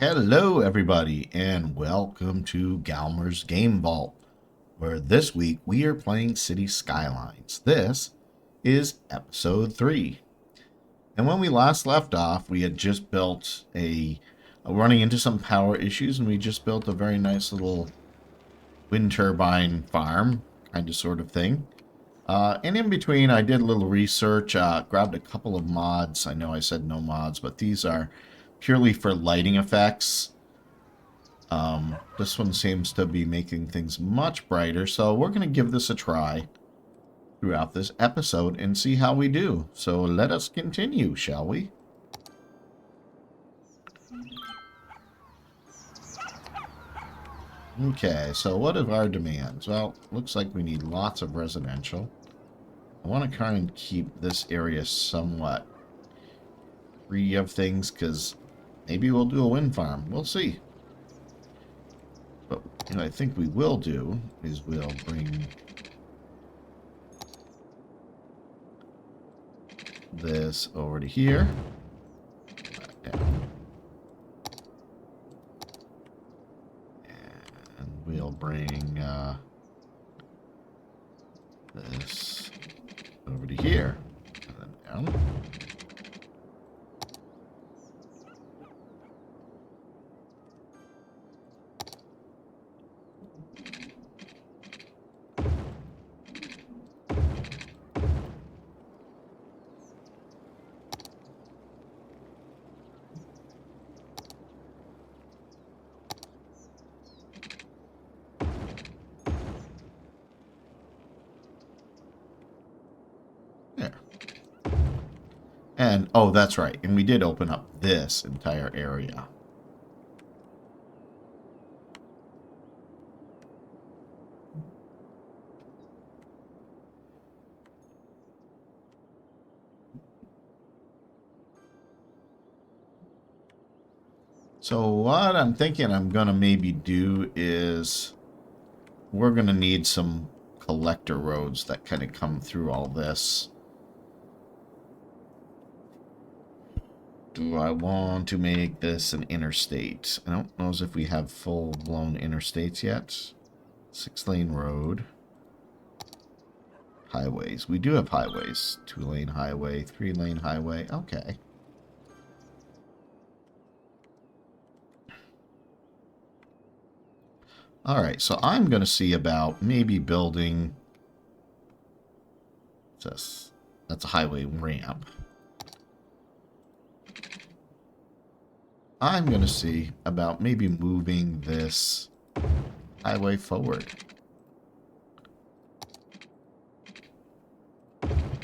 Hello, everybody, and welcome to Galmor's Game Vault, where this week we are playing City Skylines. This is episode 3. And when we last left off, we had just built running into some power issues, and we just built a very nice little wind turbine farm, kind of sort of thing. And in between, I did a little research, grabbed a couple of mods. I know I said no mods, but these are purely for lighting effects. This one seems to be making things much brighter, so we're going to give this a try throughout this episode and see how we do. So let us continue, shall we? Okay, so what are our demands? Well, looks like we need lots of residential. I want to try and keep this area somewhat free of things, because maybe we'll do a wind farm. We'll see. But what I think we will do is we'll bring this over to here. Back down. And we'll bring this over to here. And then down. There. And, oh, that's right. And we did open up this entire area. So what I'm thinking I'm going to maybe do is we're going to need some collector roads that kind of come through all this. Do I want to make this an interstate? I don't know as if we have full-blown interstates yet. 6-lane road. Highways. We do have highways. 2-lane highway, 3-lane highway. Okay. Alright, so I'm going to see about maybe building... What's this? That's a highway ramp. I'm going to see about maybe moving this highway forward.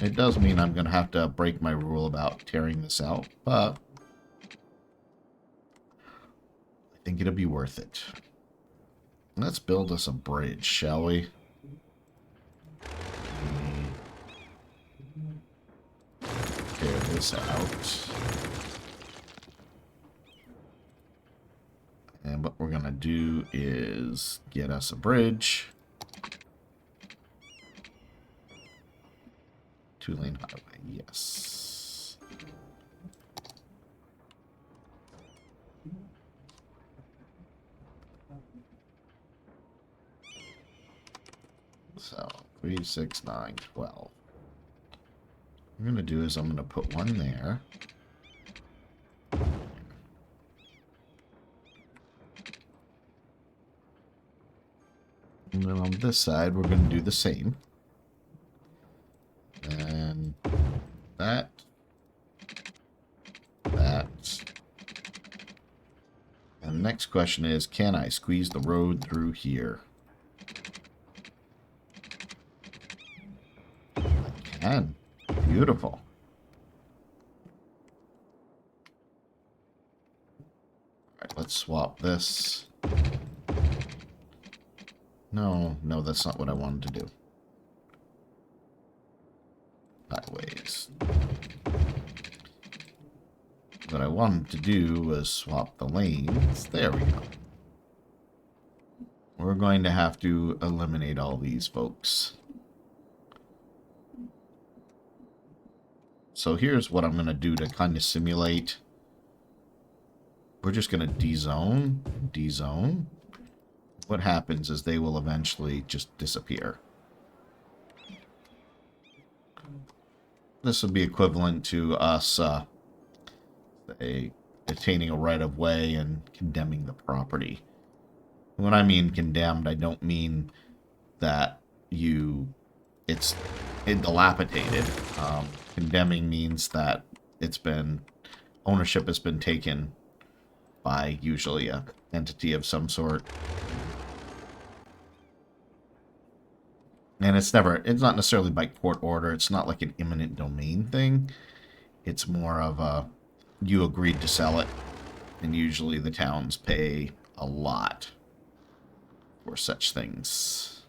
It does mean I'm going to have to break my rule about tearing this out, but I think it'll be worth it. Let's build us a bridge, shall we? Tear this out. And what we're going to do is get us a bridge. 2-lane highway, yes. So, 3, 6, 9, 12. What I'm going to do is I'm going to put one there. And then on this side, we're going to do the same. And that. And the next question is, can I squeeze the road through here? I can. Beautiful. Alright, let's swap this. No, that's not what I wanted to do. Highways. What I wanted to do was swap the lanes. There we go. We're going to have to eliminate all these folks. So here's what I'm going to do to kind of simulate we're just going to dezone. What happens is they will eventually just disappear. This would be equivalent to us attaining a right-of-way and condemning the property. When I mean condemned, I don't mean that it's dilapidated. Condemning means that ownership has been taken by usually an entity of some sort. And it's not necessarily by court order. It's not like an eminent domain thing. It's more of a, you agreed to sell it, and usually the towns pay a lot for such things.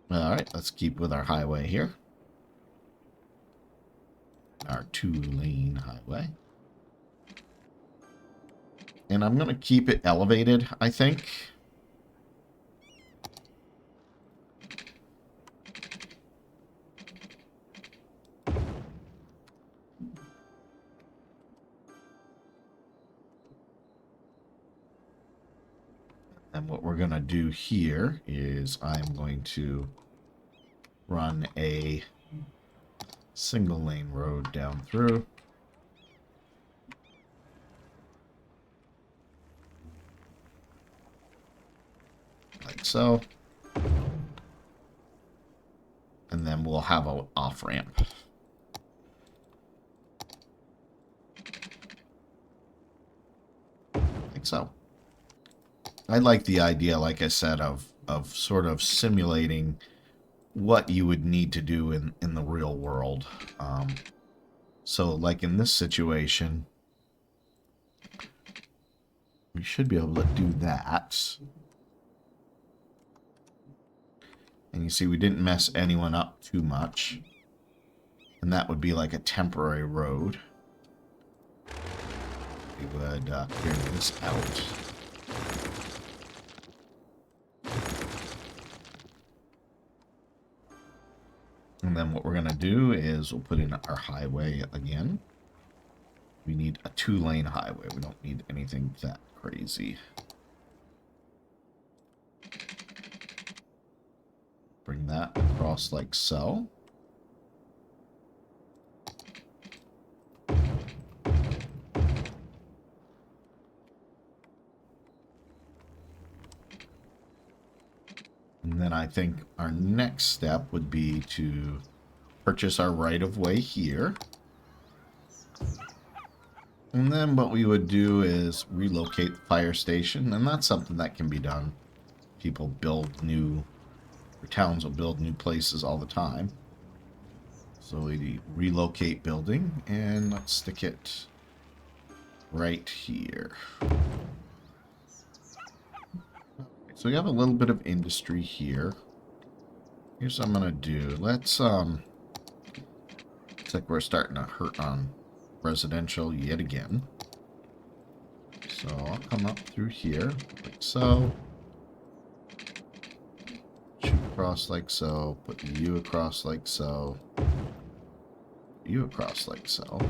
Alright, let's keep with our highway here. Our 2-lane highway. And I'm going to keep it elevated, I think. And what we're going to do here is I'm going to run a single lane road down through. Like so. And then we'll have an off-ramp. Like so. I like the idea, like I said, of sort of simulating what you would need to do in the real world. So, like in this situation, we should be able to do that. And you see, we didn't mess anyone up too much. And that would be like a temporary road. We would clear this out. And then what we're going to do is we'll put in our highway again. We need a 2-lane highway. We don't need anything that crazy. Bring that across like so. And then I think our next step would be to purchase our right-of-way here. And then what we would do is relocate the fire station, and that's something that can be done. People build new, or towns will build new places all the time. So we relocate building, and let's stick it right here. So we have a little bit of industry here. Here's what I'm gonna do. Let's looks like we're starting to hurt on residential yet again. So I'll come up through here like so. Shoot across like so. Put you across like so. You across like so.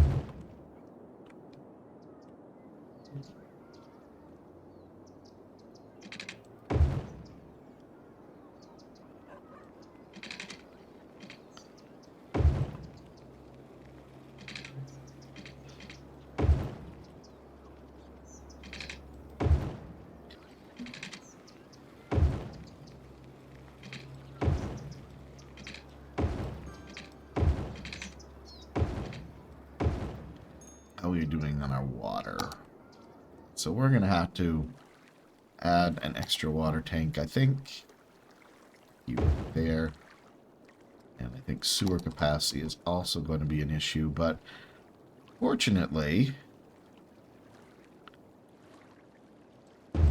How are we doing on our water? So we're going to have to add an extra water tank, I think. You right there. And I think sewer capacity is also going to be an issue, but fortunately,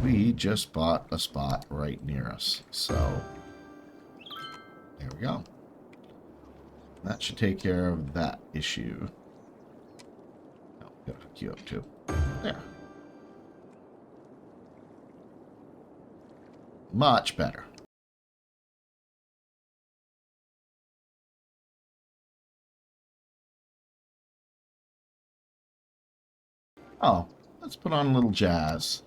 we just bought a spot right near us. So, there we go. That should take care of that issue. Oh, gotta hook you up too. There. Much better. Oh, let's put on a little jazz.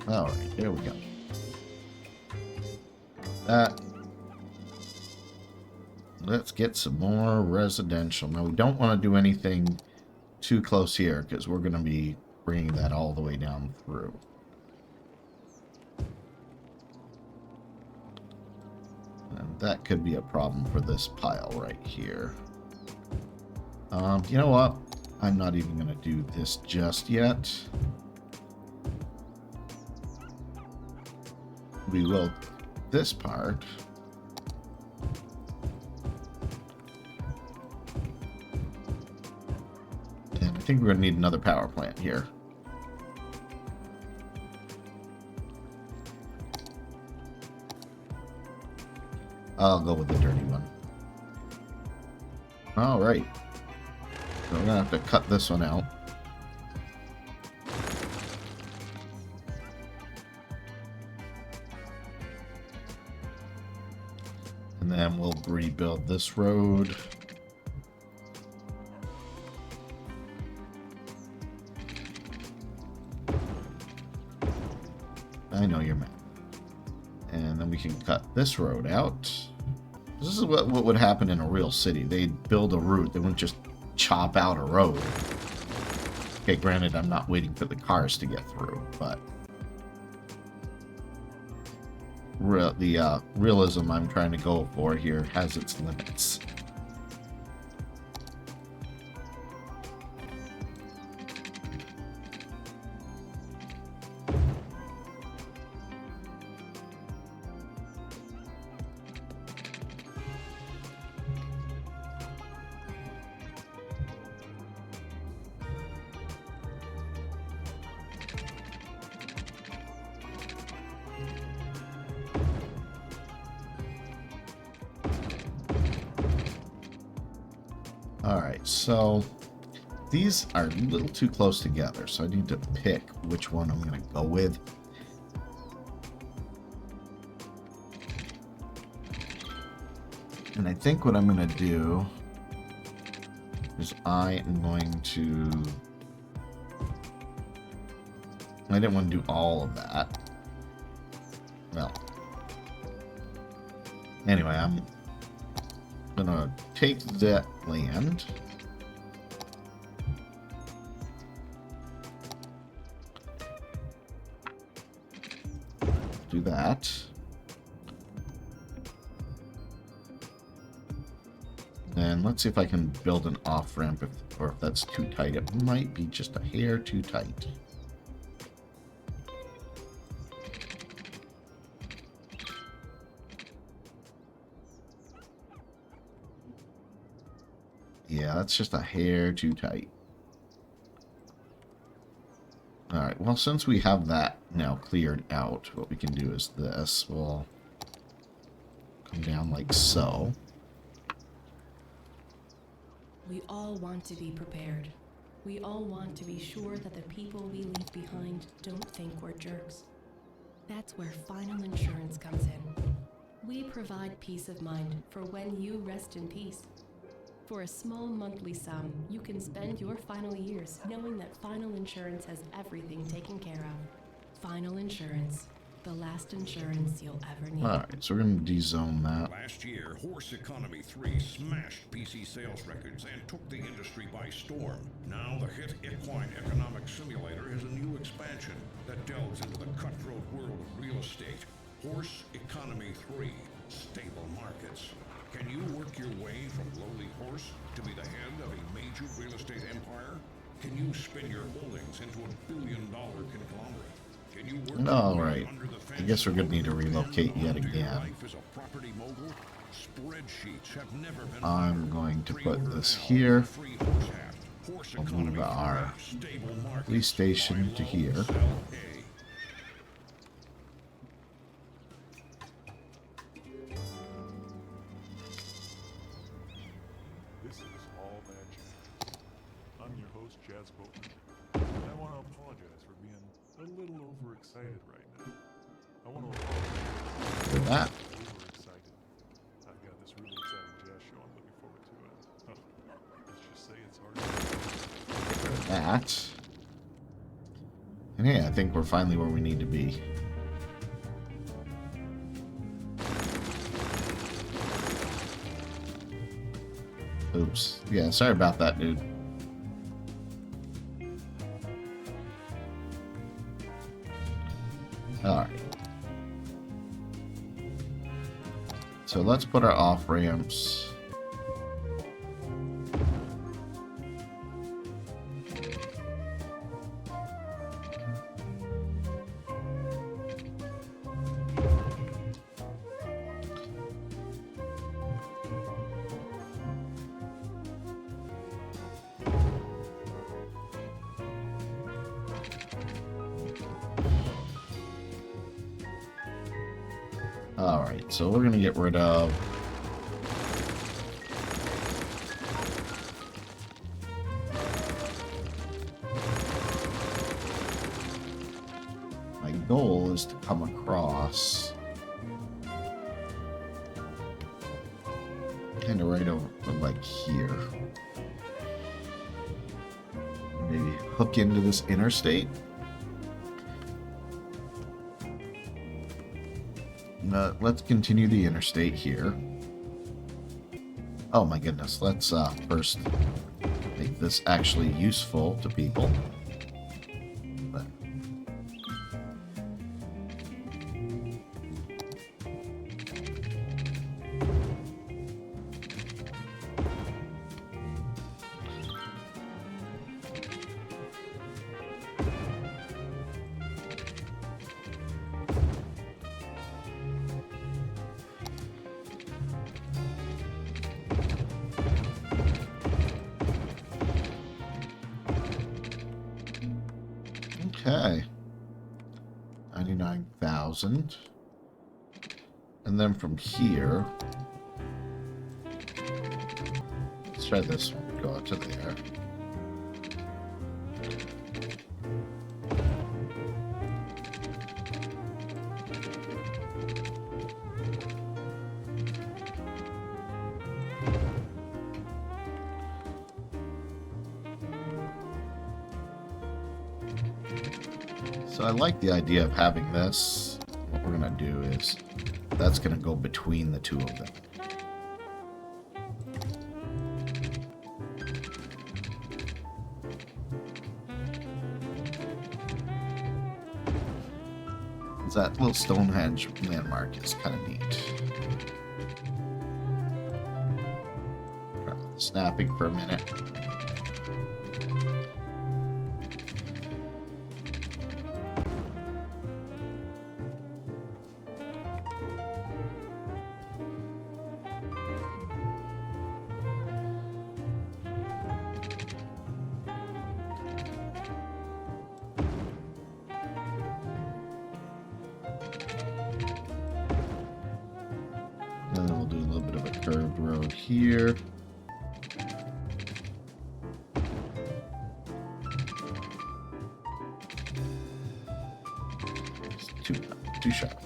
Alright, there we go. Let's get some more residential. Now, we don't want to do anything too close here, because we're going to be bringing that all the way down through. And that could be a problem for this pile right here. You know what? I'm not even going to do this just yet. We will this part. And I think we're going to need another power plant here. I'll go with the dirty one. Alright. So we're going to have to cut this one out. And then we'll rebuild this road. I know you're mad. And then we can cut this road out. This is what would happen in a real city. They'd build a route. They wouldn't just chop out a road. Okay, granted, I'm not waiting for the cars to get through, but the realism I'm trying to go for here has its limits. Alright, so these are a little too close together, so I need to pick which one I'm going to go with. And I think what I'm going to do is I am going to... I didn't want to do all of that. Well, anyway, I'm gonna take that land, do that, and let's see if I can build an off-ramp, or if that's too tight. It might be just a hair too tight. Yeah, that's just a hair too tight. Alright, well, since we have that now cleared out, what we can do is this. We'll come down like so. We all want to be prepared. We all want to be sure that the people we leave behind don't think we're jerks. That's where final insurance comes in. We provide peace of mind for when you rest in peace. For a small monthly sum, you can spend your final years knowing that Final Insurance has everything taken care of. Final Insurance, the last insurance you'll ever need. Alright, so we're going to dezone that. Last year, Horse Economy 3 smashed PC sales records and took the industry by storm. Now the hit Equine Economic Simulator is a new expansion that delves into the cutthroat world of real estate. Horse Economy 3, stable markets. Can you work your way from lowly horse to be the head of a major real estate empire? Can you spin your holdings into a billion-dollar conglomerate? Can you work All right. I guess we're going to need to relocate yet again. I'm going to put this here. We'll move our police station to here. that. And yeah, I think we're finally where we need to be. Oops. Yeah, sorry about that, dude. Alright. So let's put our off-ramps. Alright, so we're going to get rid of my goal is to come across kind of right over like here. Maybe hook into this interstate. Let's continue the interstate here. Oh my goodness, let's first make this actually useful to people. But okay. 99,000. And then from here, let's try this one. Go out to there. So I like the idea of having this. What we're going to do is that's going to go between the two of them. That little Stonehenge landmark is kind of neat. Snapping for a minute. And then we'll do a little bit of a curved road here. It's too sharp.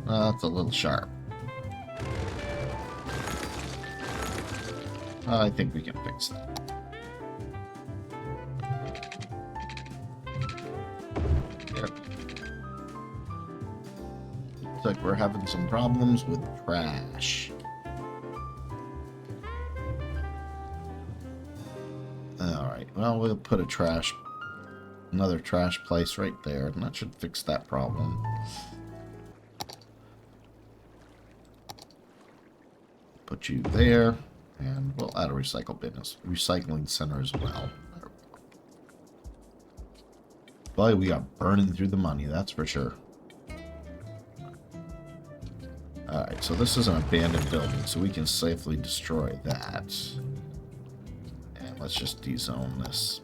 That's a little sharp. I think we can fix that. Yep. Looks like we're having some problems with trash. Alright, well, we'll put another trash place right there, and that should fix that problem. Put you there. And we'll add a recycling center as well. Boy, we are burning through the money, that's for sure. Alright, so this is an abandoned building, so we can safely destroy that. And let's just dezone this.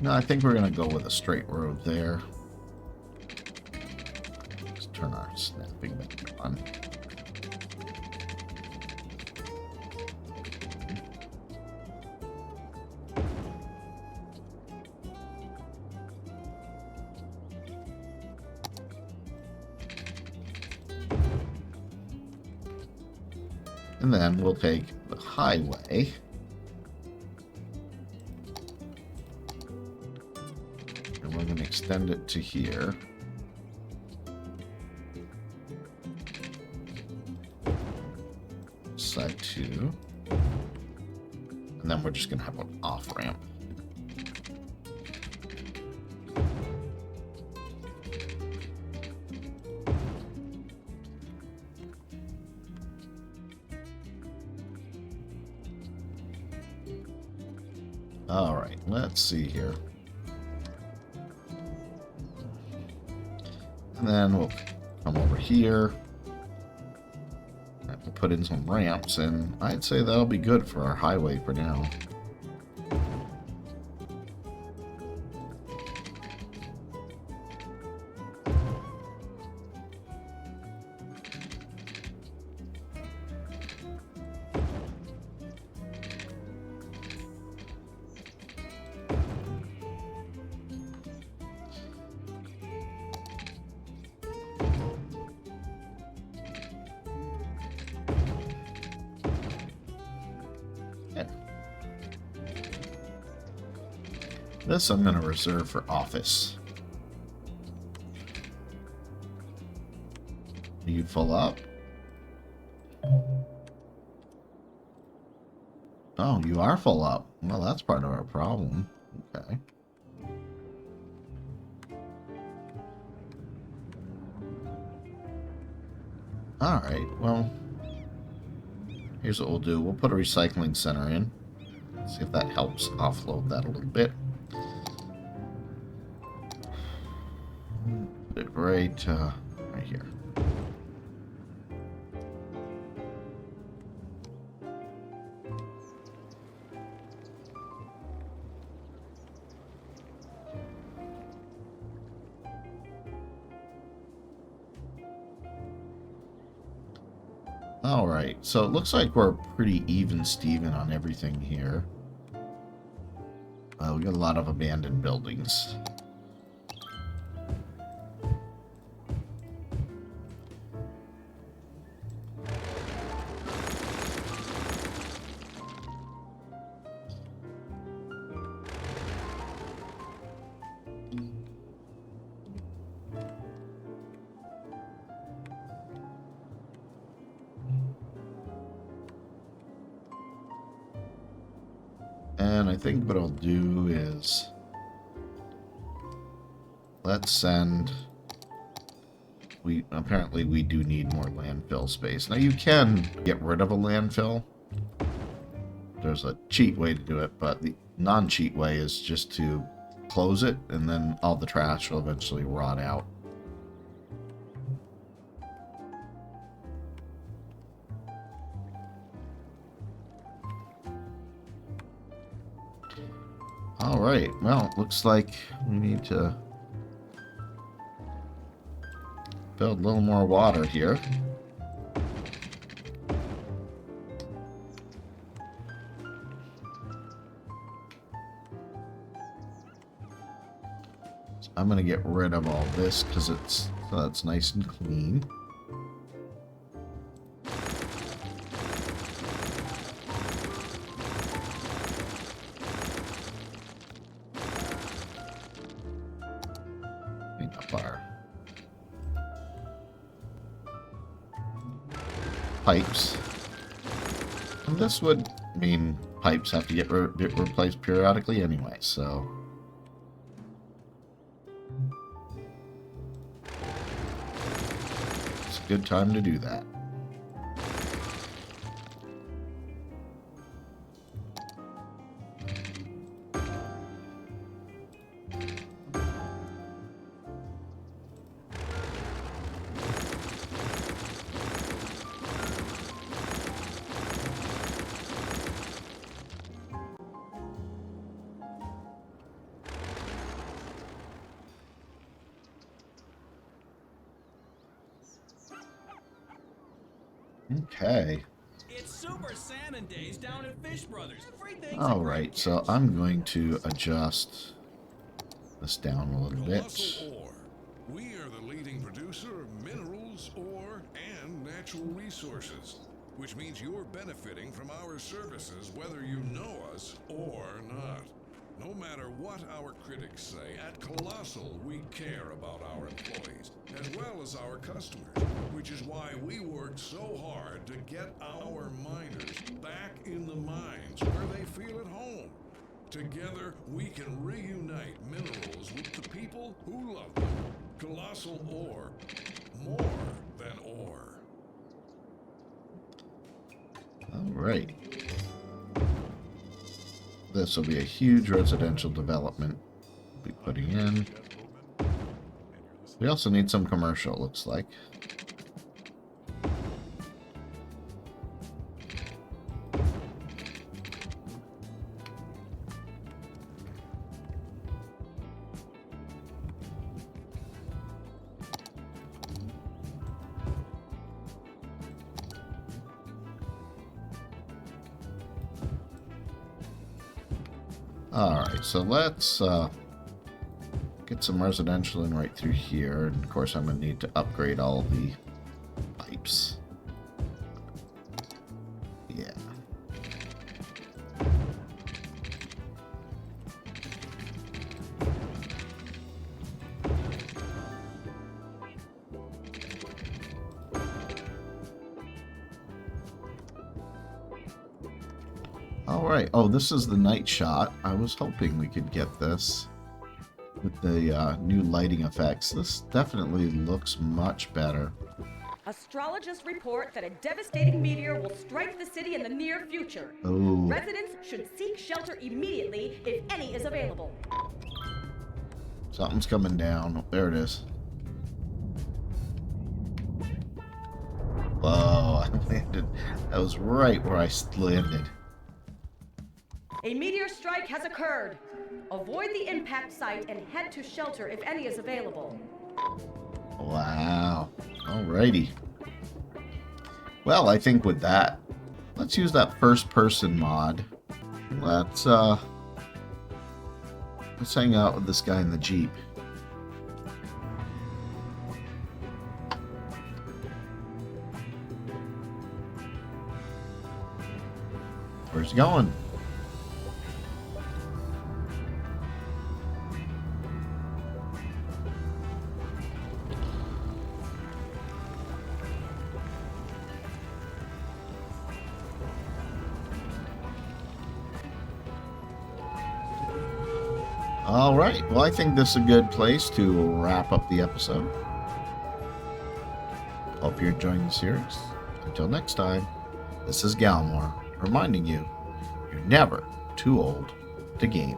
No, I think we're going to go with a straight road there. Let's turn our snapping back on. And then we'll take the highway. And we're going to extend it to here. Side 2. And then we're just going to have an off-ramp. All right, let's see here. And then we'll come over here. And we'll put in some ramps, and I'd say that'll be good for our highway for now. This I'm going to reserve for office. Are you full up? Oh, you are full up. Well, that's part of our problem. Okay. Alright, well, here's what we'll do. We'll put a recycling center in. See if that helps offload that a little bit. Put it right here. All right, so it looks like we're pretty even Steven on everything here. We got a lot of abandoned buildings. And I think what I'll do is let's send. Apparently we do need more landfill space. Now you can get rid of a landfill. There's a cheat way to do it, but the non-cheat way is just to close it, and then all the trash will eventually rot out. All right, well, looks like we need to build a little more water here. So I'm going to get rid of all this because it's nice and clean. Pipes. And this would mean pipes have to get replaced periodically anyway, so it's a good time to do that. Okay. It's Super Salmon Days down at Fish Brothers. Everything's a All great right, so catch. I'm going to adjust this down a little bit. Colossal Ore. We are the leading producer of minerals, ore, and natural resources, which means you're benefiting from our services whether you know us or not. No matter what our critics say, at Colossal we care about our employees as well as our customers, which is why we work so hard to get our miners back in the mines where they feel at home. Together, we can reunite minerals with the people who love them. Colossal Ore. More than ore. All right. This will be a huge residential development we'll be putting in. We also need some commercial, looks like. Alright, so let's get some residential in right through here. And of course, I'm going to need to upgrade all the pipes. Yeah. Alright, oh, this is the night shot. I was hoping we could get this with the new lighting effects. This definitely looks much better. Astrologists report that a devastating meteor will strike the city in the near future. Oh, Residents should seek shelter immediately if any is available. something's coming down. There it is. Whoa, I landed. That was right where I landed. A meteor strike has occurred. Avoid the impact site and head to shelter if any is available. Wow. Alrighty. Well, I think with that, let's use that first person mod. Let's hang out with this guy in the Jeep. Where's he going? All right. Well, I think this is a good place to wrap up the episode. Hope you're enjoying the series. Until next time, this is Galmor reminding you, you're never too old to game.